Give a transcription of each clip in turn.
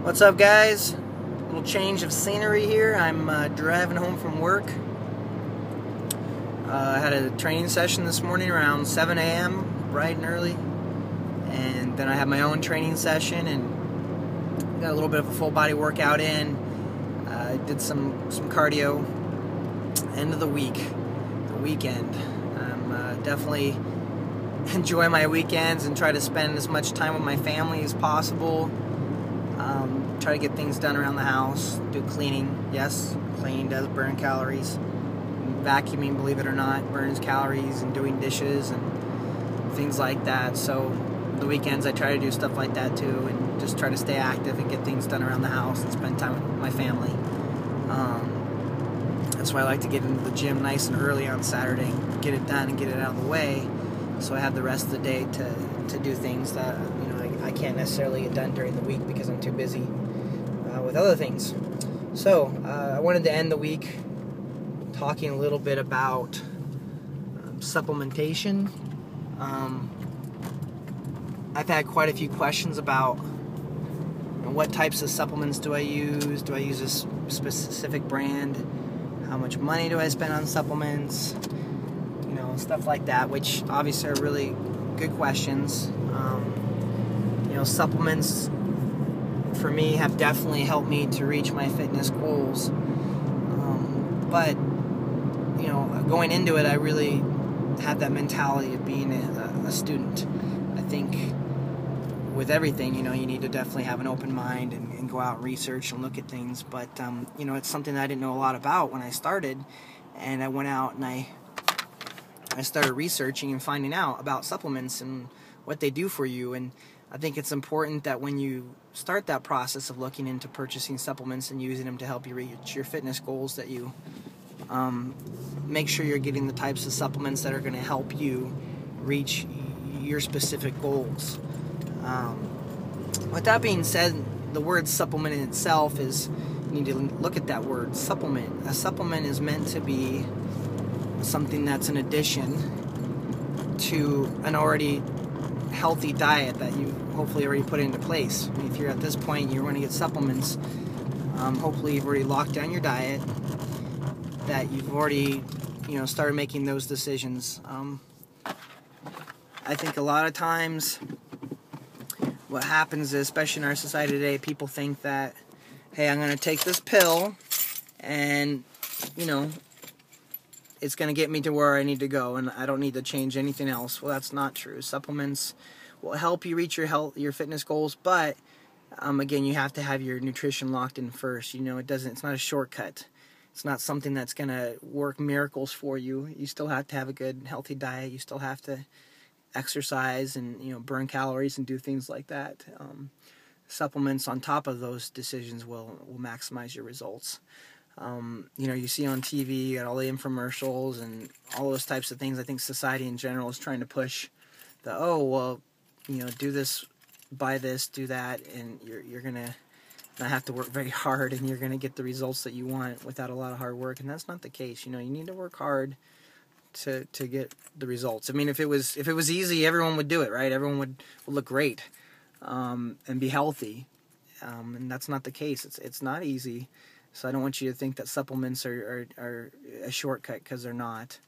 What's up, guys? A little change of scenery here. I'm driving home from work. I had a training session this morning around 7 a.m. bright and early, and then I had my own training session and got a little bit of a full body workout in. I did some cardio. End of the weekend. I'm definitely enjoy my weekends and try to spend as much time with my family as possible. Try to get things done around the house, do cleaning. Yes, cleaning does burn calories. Vacuuming, believe it or not, burns calories, and doing dishes and things like that. So the weekends I try to do stuff like that too, and just try to stay active and get things done around the house and spend time with my family. That's why I like to get into the gym nice and early on Saturday, get it done and get it out of the way, so I have the rest of the day to do things that I can't necessarily get done during the week because I'm too busy with other things. So I wanted to end the week talking a little bit about supplementation. I've had quite a few questions about what types of supplements do I use? Do I use a specific brand? How much money do I spend on supplements? Stuff like that, which obviously are really good questions. Supplements for me have definitely helped me to reach my fitness goals. But going into it, I really had that mentality of being a student. I think with everything, you need to definitely have an open mind and go out and research and look at things. But it's something that I didn't know a lot about when I started, and I went out and I started researching and finding out about supplements and what they do for you. And I think it's important that when you start that process of looking into purchasing supplements and using them to help you reach your fitness goals, that you make sure you're getting the types of supplements that are going to help you reach your specific goals. With that being said, the word supplement in itself is, you need to look at that word, supplement. A supplement is meant to be something that's an addition to an already healthy diet that you hopefully already put into place. I mean, if you're at this point, you're going to get supplements. Hopefully you've already locked down your diet, that you've already started making those decisions. I think a lot of times what happens is, especially in our society today, people think that, hey, I'm going to take this pill and it's going to get me to where I need to go, and I don't need to change anything else. Well, that's not true. Supplements will help you reach your fitness goals, but again, you have to have your nutrition locked in first. It's not a shortcut. It's not something that's going to work miracles for you. You still have to have a good, healthy diet. You still have to exercise and burn calories and do things like that. Supplements on top of those decisions will maximize your results. You see on TV, you got all the infomercials and all those types of things. I think society in general is trying to push do this, buy this, do that, and you're gonna not have to work very hard, and you're gonna get the results that you want without a lot of hard work. And that's not the case. You need to work hard to get the results. I mean, if it was easy, everyone would do it, right? Everyone would look great and be healthy, and that's not the case. It's not easy. So I don't want you to think that supplements are a shortcut, because they're not.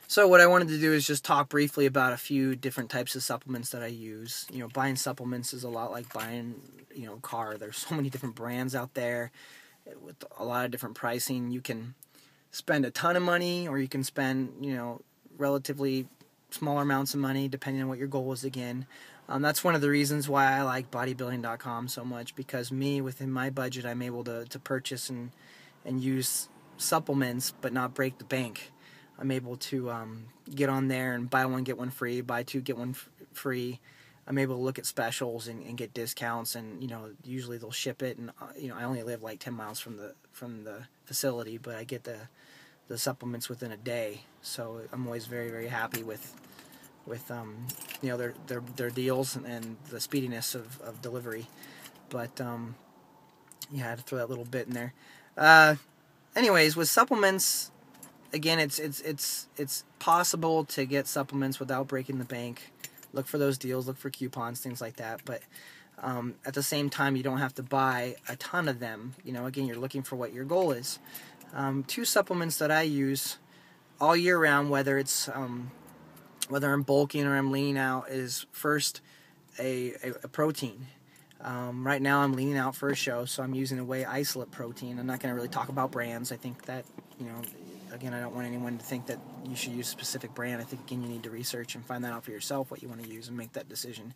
So what I wanted to do is just talk briefly about a few different types of supplements that I use. Buying supplements is a lot like buying, a car. There's so many different brands out there with a lot of different pricing. You can spend a ton of money, or you can spend, relatively smaller amounts of money, depending on what your goal is again. That's one of the reasons why I like Bodybuilding.com so much, because within my budget, I'm able to purchase and use supplements, but not break the bank. I'm able to get on there and buy one, get one free, buy two, get one free. I'm able to look at specials and get discounts, and usually they'll ship it, and I only live like 10 miles from the facility, but I get the supplements within a day. So I'm always very, very happy with their deals and the speediness of delivery. But I had to throw that little bit in there. Anyways, with supplements, again, it's possible to get supplements without breaking the bank. look for those deals, look for coupons, things like that. But at the same time, you don't have to buy a ton of them. Again, you're looking for what your goal is. 2 supplements that I use all year round, whether I'm bulking or I'm leaning out, is first a protein. Right now I'm leaning out for a show, so I'm using a whey isolate protein. I'm not going to really talk about brands. I think that, again, I don't want anyone to think that you should use a specific brand. I think, again, you need to research and find that out for yourself, what you want to use, and make that decision.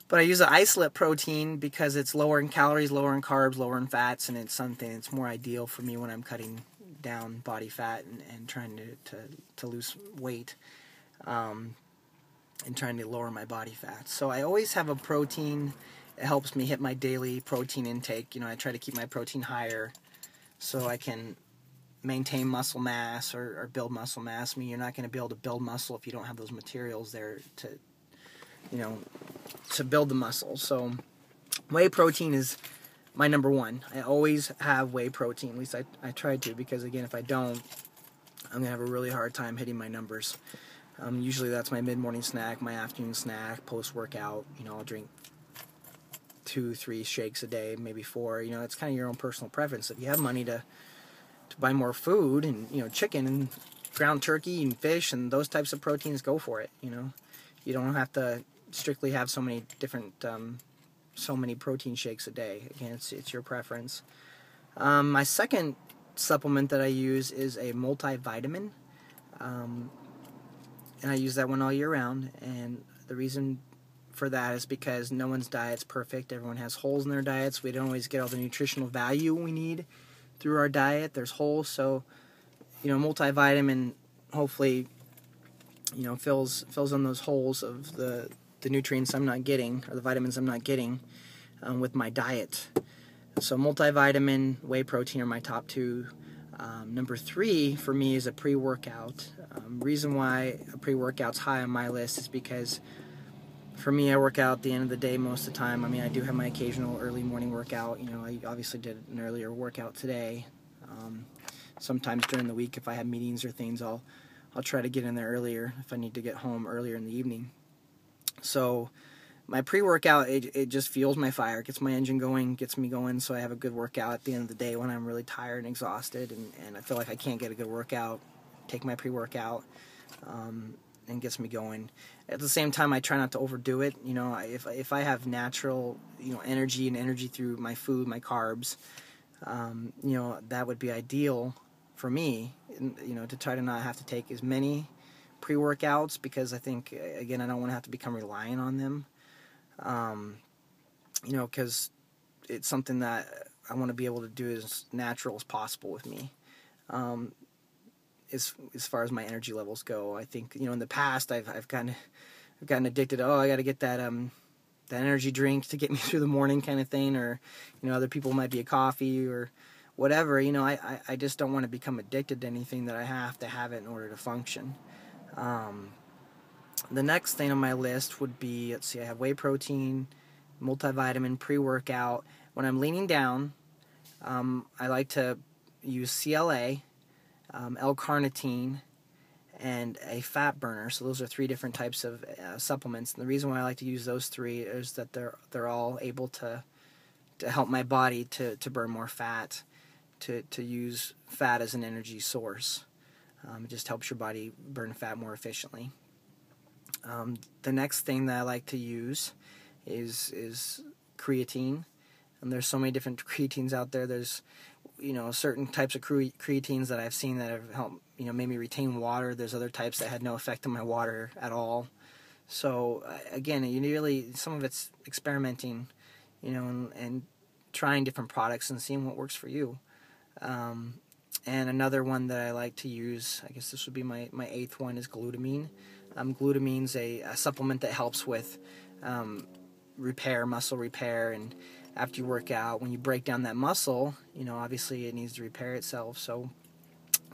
But I use an isolate protein because it's lower in calories, lower in carbs, lower in fats, and it's something that's more ideal for me when I'm cutting down body fat and trying to lose weight, and trying to lower my body fat. So I always have a protein. It helps me hit my daily protein intake. I try to keep my protein higher so I can maintain muscle mass or build muscle mass. I mean, you're not going to be able to build muscle if you don't have those materials there to build the muscle. So whey protein is my number one. I always have whey protein. At least I try to, because again, if I don't, I'm going to have a really hard time hitting my numbers. Usually that's my mid-morning snack, my afternoon snack, post-workout. I'll drink 2-3 shakes a day, maybe 4. It's kind of your own personal preference. If you have money to buy more food and, chicken and ground turkey and fish and those types of proteins, go for it. You don't have to strictly have so many different, so many protein shakes a day. Again, it's your preference. My second supplement that I use is a multivitamin. And I use that one all year round. And the reason for that is because no one's diet's perfect. Everyone has holes in their diets. We don't always get all the nutritional value we need through our diet. There's holes. So, multivitamin hopefully, fills in those holes of the nutrients I'm not getting, or the vitamins I'm not getting with my diet. So multivitamin, whey protein are my top 2. Number 3 for me is a pre-workout. Reason why a pre-workout's high on my list is because for me, I work out at the end of the day most of the time. I mean, I do have my occasional early morning workout. I obviously did an earlier workout today. Sometimes during the week, if I have meetings or things, I'll try to get in there earlier if I need to get home earlier in the evening. So my pre-workout, it just fuels my fire, gets my engine going, gets me going, so I have a good workout at the end of the day when I'm really tired and exhausted and I feel like I can't get a good workout. Take my pre-workout and gets me going. At the same time, I try not to overdo it. If I have natural energy through my food, my carbs, that would be ideal for me, to try to not have to take as many pre-workouts, because I think, again, I don't want to have to become reliant on them, because it's something that I want to be able to do as natural as possible with me, as far as my energy levels go. I think, in the past, I've gotten addicted to, I got to get that energy drink to get me through the morning kind of thing, or, other people might be a coffee or whatever. I just don't want to become addicted to anything that I have to have it in order to function. The next thing on my list would be, I have whey protein, multivitamin, pre-workout. When I'm leaning down, I like to use CLA, L-carnitine, and a fat burner. So those are 3 different types of supplements. And the reason why I like to use those 3 is that they're all able to help my body to burn more fat, to use fat as an energy source. It just helps your body burn fat more efficiently. The next thing that I like to use is creatine. And there's so many different creatines out there. There's, certain types of creatines that I've seen that have helped, made me retain water. There's other types that had no effect on my water at all. So, again, some of it's experimenting, and trying different products and seeing what works for you. And another one that I like to use, I guess this would be my 8th one, is glutamine. Glutamine's a supplement that helps with muscle repair, and after you work out, when you break down that muscle, obviously it needs to repair itself. So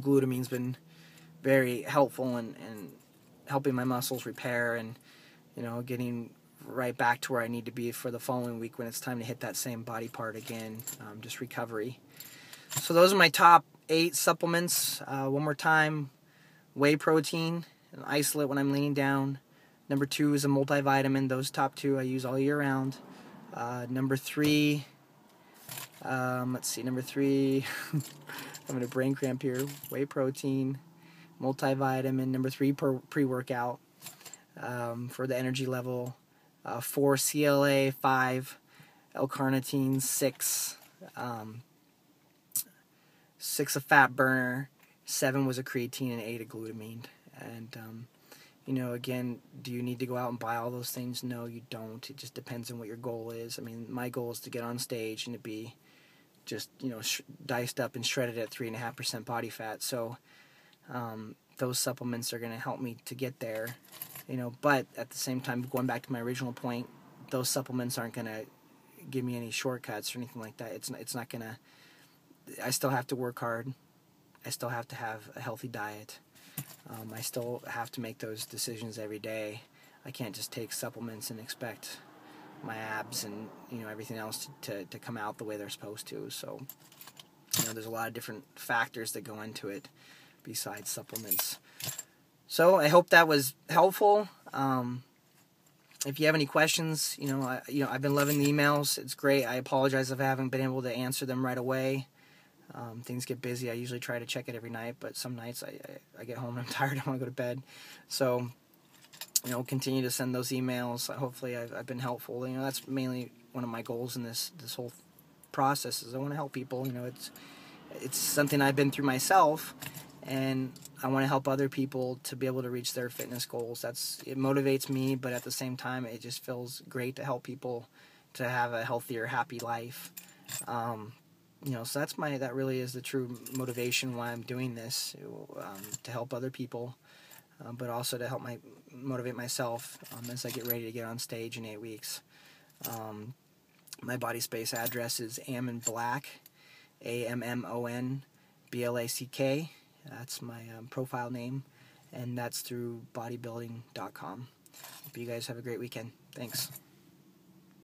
glutamine's been very helpful in helping my muscles repair and, getting right back to where I need to be for the following week when it's time to hit that same body part again, just recovery. So those are my top 8 supplements. One more time: whey protein, an isolate when I'm leaning down, Number 2 is a multivitamin. Those top 2 I use all year round. Number 3, let's see, number 3, I'm going to brain cramp here. Whey protein, multivitamin. Number 3, pre-workout for the energy level. 4, CLA. 5, L-carnitine. 6, 6 a fat burner. 7 was a creatine, and 8 a glutamine. And you know, again, do you need to go out and buy all those things? No, you don't. It just depends on what your goal is. I mean, my goal is to get on stage and to be just, you know, diced up and shredded at 3.5% body fat. So those supplements are going to help me to get there, you know. But at the same time, going back to my original point, those supplements aren't going to give me any shortcuts or anything like that. It's not going to. I still have to work hard. I still have to have a healthy diet. I still have to make those decisions every day. I can't just take supplements and expect my abs and, you know, everything else to come out the way they're supposed to. So, you know, there's a lot of different factors that go into it besides supplements. So I hope that was helpful. If you have any questions, you know, I've been loving the emails. It's great. I apologize if I haven't been able to answer them right away. Things get busy. I usually try to check it every night, but some nights I get home and I'm tired. I want to go to bed. So, you know, continue to send those emails. Hopefully I've been helpful. You know, that's mainly one of my goals in this whole process is I want to help people. You know, it's something I've been through myself, and I want to help other people to be able to reach their fitness goals. It motivates me, but at the same time, it just feels great to help people to have a healthier, happy life. You know, so that really is the true motivation why I'm doing this, to help other people, but also to help motivate myself as I get ready to get on stage in 8 weeks. My Bodyspace address is Ammonblack, AMMONBLACK. That's my profile name, and that's through bodybuilding.com. Hope you guys have a great weekend. Thanks.